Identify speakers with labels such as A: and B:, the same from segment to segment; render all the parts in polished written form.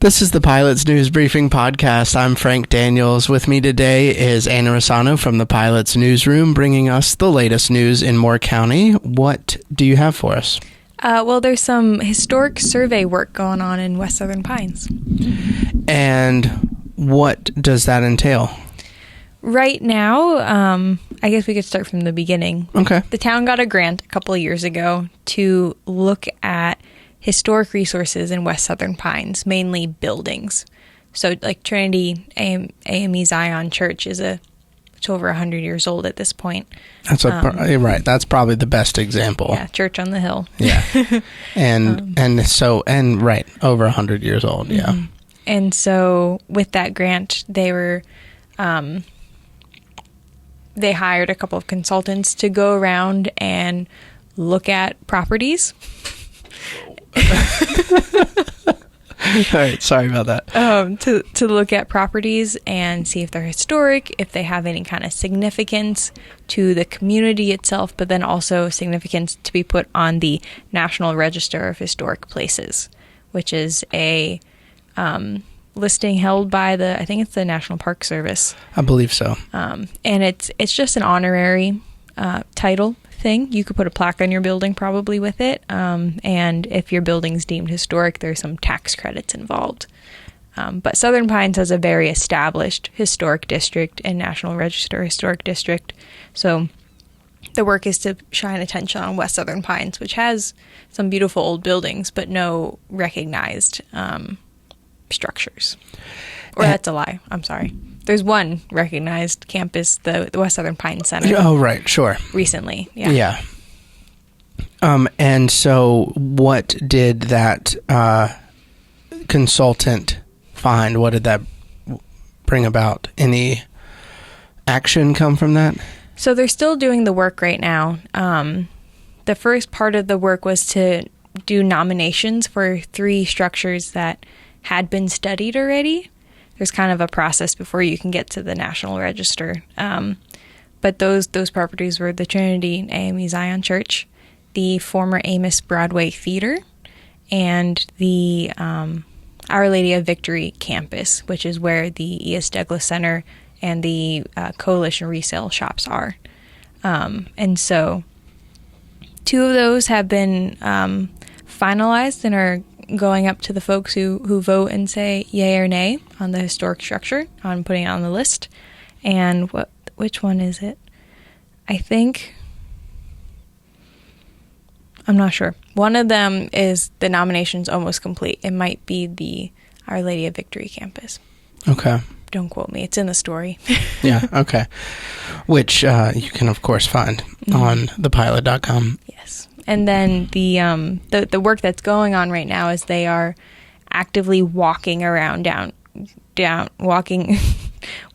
A: This is the Pilot's News Briefing Podcast. I'm Frank Daniels. With me today is Ana Risano from the Pilot's Newsroom, bringing us the latest news in Moore County. What do you have for us?
B: Well, there's some historic survey work going on in West Southern Pines.
A: And what does that entail?
B: Right now, I guess we could start from the beginning.
A: Okay.
B: The town got a grant a couple of years ago to look at historic resources in West Southern Pines, mainly buildings. So like Trinity AME Zion Church it's over 100 years old at this point.
A: That's right. That's probably the best example.
B: Yeah, Church on the Hill.
A: Yeah. And right, over 100 years old, yeah.
B: Mm-hmm. And so with that grant, they hired a couple of consultants to go around and look at properties.
A: All right, sorry about that.
B: To look at properties and see if they're historic, if they have any kind of significance to the community itself, but then also significance to be put on the National Register of Historic Places, which is a listing held by I think it's the National Park Service.
A: I believe so.
B: And it's just an honorary title thing. You could put a plaque on your building probably with it. And if your building's deemed historic, there's some tax credits involved. But Southern Pines has a very established historic district and National Register historic district. So the work is to shine attention on West Southern Pines, which has some beautiful old buildings, but no recognized structures. Or that's a lie. I'm sorry. There's one recognized campus, the West Southern Pines Center.
A: Oh, right. Sure.
B: Recently. Yeah.
A: Yeah. And so what did that consultant find? What did that bring about? Any action come from that?
B: So they're still doing the work right now. The first part of the work was to do nominations for 3 structures that had been studied already. There's kind of a process before you can get to the National Register. But those properties were the Trinity AME Zion Church, the former Amos Broadway Theater, and the Our Lady of Victory campus, which is where the E.S. Douglas Center and the Coalition resale shops are. And so 2 of those have been finalized and are going up to the folks who vote and say yay or nay on the historic structure, on putting it on the list. And which one is it? I'm not sure. One of them is the nomination's almost complete. It might be the Our Lady of Victory campus.
A: Okay.
B: Don't quote me. It's in the story.
A: Yeah, okay. Which you can, of course, find on thepilot.com.
B: Yes. And then the work that's going on right now is they are actively walking around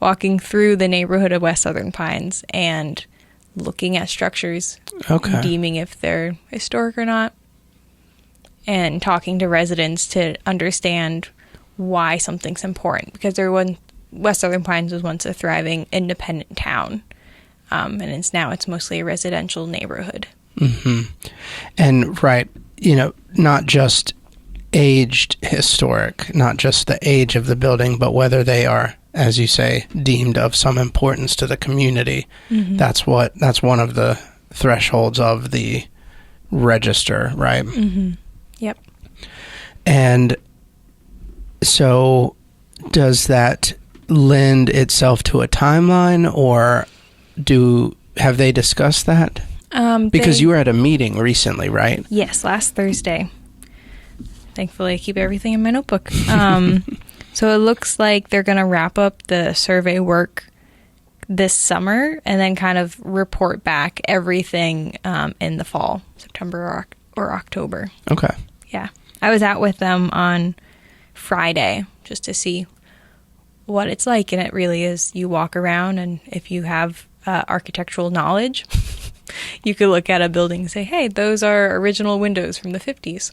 B: walking through the neighborhood of West Southern Pines and looking at structures,
A: okay,
B: deeming if they're historic or not, and talking to residents to understand why something's important. Because West Southern Pines was once a thriving independent town, and it's mostly a residential neighborhood.
A: Mm-hmm. And right, not just aged historic, not just the age of the building, but whether they are, as you say, deemed of some importance to the community. Mm-hmm. That's one of the thresholds of the register, right?
B: Mm-hmm. Yep.
A: And so does that lend itself to a timeline, or have they discussed that? Because you were at a meeting recently, right?
B: Yes, last Thursday. Thankfully, I keep everything in my notebook. So it looks like they're going to wrap up the survey work this summer and then kind of report back everything in the fall, September or October.
A: Okay.
B: Yeah. I was out with them on Friday just to see what it's like, and it really is, you walk around, and if you have architectural knowledge, you could look at a building and say, hey, those are original windows from the 50s.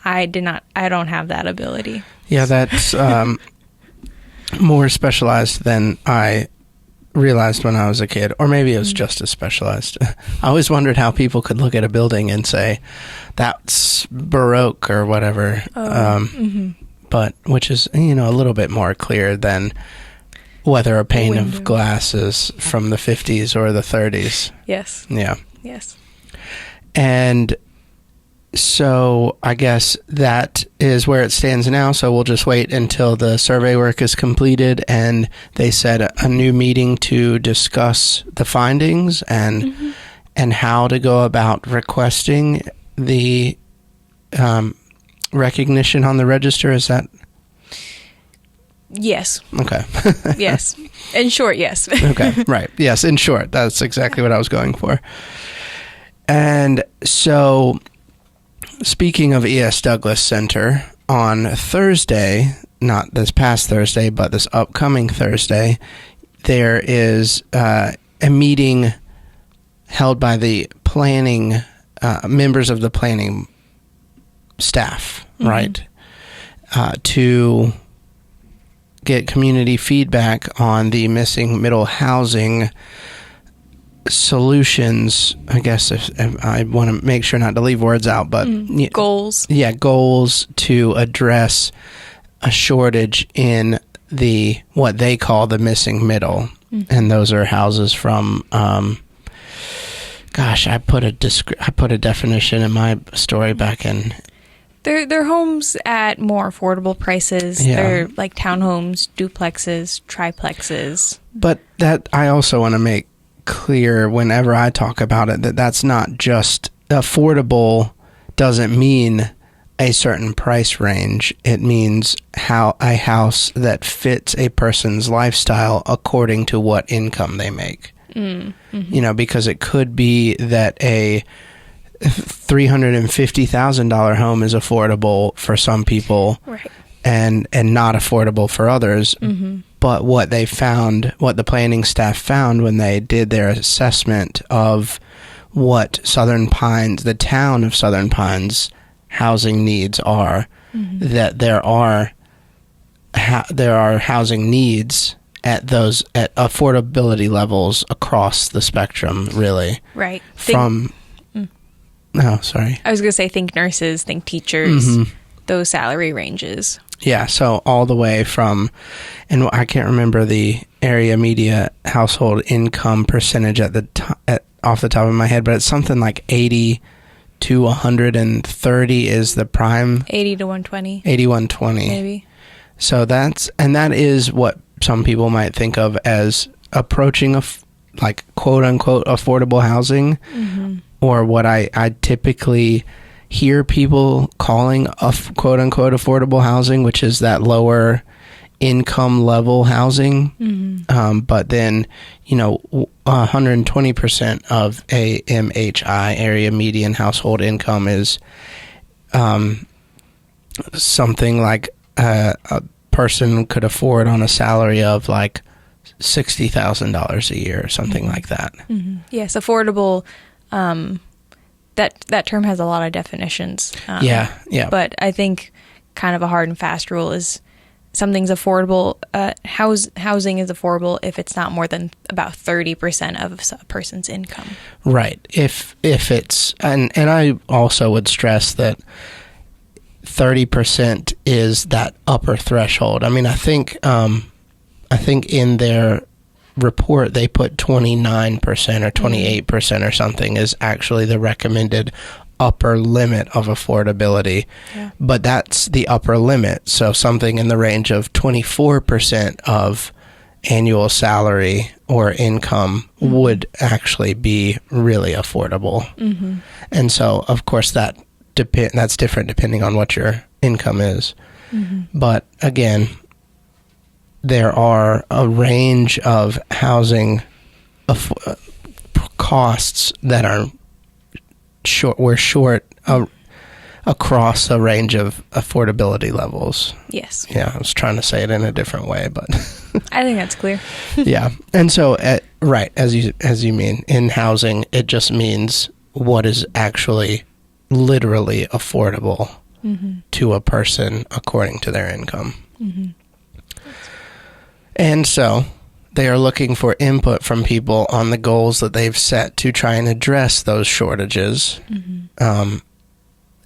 B: I don't have that ability. Yeah,
A: that's more specialized than I realized when I was a kid, or maybe it was just as specialized. I always wondered how people could look at a building and say, that's Baroque or whatever. but which is, a little bit more clear than whether a pane of glass is from the 50s or the 30s.
B: Yes.
A: Yeah.
B: Yes.
A: And so I guess that is where it stands now. So we'll just wait until the survey work is completed and they set a new meeting to discuss the findings and how to go about requesting the recognition on the register. Is that?
B: Yes.
A: Okay.
B: Yes. In short, yes.
A: Okay. Right. Yes. In short, that's exactly what I was going for. And so, speaking of E.S. Douglas Center, on Thursday, not this past Thursday, but this upcoming Thursday, there is a meeting held by the planning, members of the planning staff, right, to get community feedback on the missing middle housing solutions. I guess if I want to make sure not to leave words out, but
B: goals.
A: Yeah, goals to address a shortage in the what they call the missing middle, and those are houses from. I put a definition in my story back in.
B: They're homes at more affordable prices.
A: Yeah.
B: They're like townhomes, duplexes, triplexes.
A: But that I also want to make clear whenever I talk about it that that's not just affordable. Doesn't mean a certain price range. It means how a house that fits a person's lifestyle according to what income they make. Because it could be that a $350,000 home is affordable for some people,
B: right,
A: and not affordable for others. But what the planning staff found when they did their assessment of what Southern Pines, the town of Southern Pines, housing needs are, that there are housing needs at affordability levels across the spectrum, really.
B: Right.
A: Oh, sorry.
B: I was going to say, think nurses, think teachers, those salary ranges.
A: Yeah, so all the way from, and I can't remember the area media household income percentage off the top of my head, but it's something like 80 to 130 is the prime.
B: 80 to 120.
A: 80, 120.
B: Maybe.
A: So that is what some people might think of as approaching like quote unquote affordable housing, or what I typically hear people calling quote unquote affordable housing, which is that lower income level housing. But then, 120% of a MHI, area median household income, is something like a person could afford on a salary of like $60,000 a year or something like that.
B: Yes, affordable. That term has a lot of definitions.
A: Yeah.
B: But I think kind of a hard and fast rule is something's affordable. Housing is affordable if it's not more than about 30% of a person's income. Right.
A: If it's, and I also would stress that 30% is that upper threshold. I mean, I think in their report they put 29% or 28% or something is actually the recommended upper limit of affordability. Yeah. But that's the upper limit. So something in the range of 24% of annual salary or income would actually be really affordable. And so, of course, that's different depending on what your income is. But again, there are a range of housing costs that are short across a range of affordability levels.
B: Yes.
A: Yeah, I was trying to say it in a different way, but
B: I think that's clear.
A: Yeah. And so, right, as you mean, in housing, it just means what is actually literally affordable to a person according to their income. And so they are looking for input from people on the goals that they've set to try and address those shortages.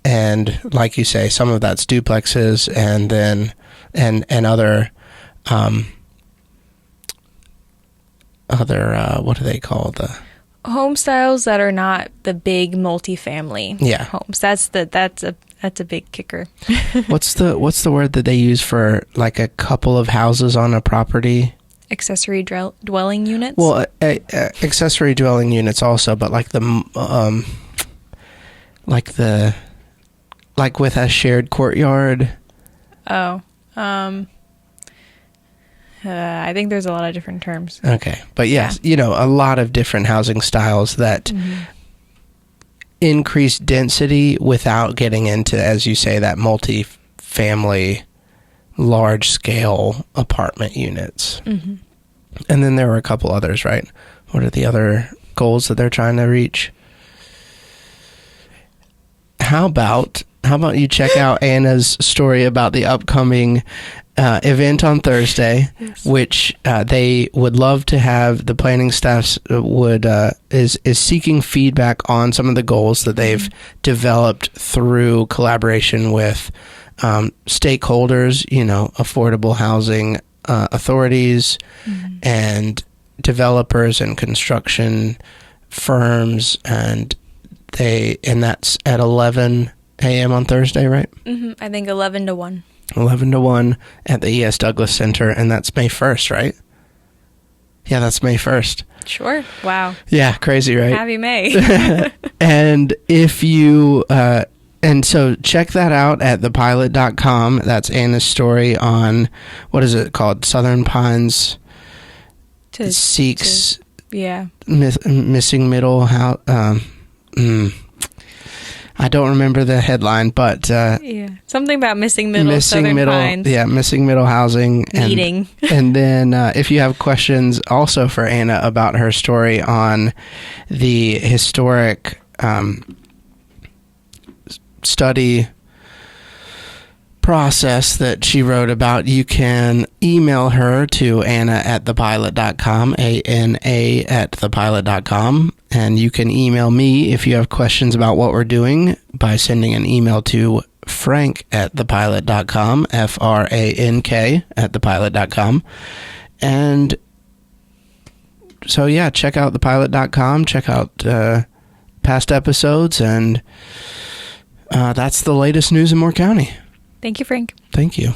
A: And like you say, some of that's duplexes, and then and other what do they call the
B: home styles that are not the big multifamily homes? That's a big kicker.
A: What's the word that they use for like a couple of houses on a property?
B: Accessory dwelling units.
A: Well, accessory dwelling units also, but like with a shared courtyard.
B: Oh, I think there's a lot of different terms.
A: Okay, but yes, a lot of different housing styles that increase density without getting into, as you say, that multi-family, large-scale apartment units. Mm-hmm. And then there were a couple others, right? What are the other goals that they're trying to reach? How about you check out Anna's story about the upcoming event on Thursday, yes, which they would love to have. The planning staff is seeking feedback on some of the goals that they've developed through collaboration with stakeholders, affordable housing authorities and developers and construction firms, and that's at 11 a.m. on Thursday, right?
B: I think 11 to 1.
A: 11 to 1 at the E.S. Douglas Center, and that's May 1st, right? Yeah, that's May 1st.
B: Sure. Wow.
A: Yeah, crazy, right?
B: Happy May.
A: And if you... and so check that out at thepilot.com. That's Anna's story on, what is it called? Southern Pines Seeks... Missing middle... I don't remember the headline, but...
B: something about missing middle, Southern Pines.
A: Yeah, missing middle housing.
B: Meeting.
A: And then if you have questions also for Anna about her story on the historic study process that she wrote about, you can email her to anna@thepilot.com, ANA@thepilot.com. And you can email me if you have questions about what we're doing by sending an email to frank@thepilot.com, FRANK@thepilot.com. And so, yeah, check out thepilot.com, check out past episodes, and that's the latest news in Moore County.
B: Thank you, Frank.
A: Thank you.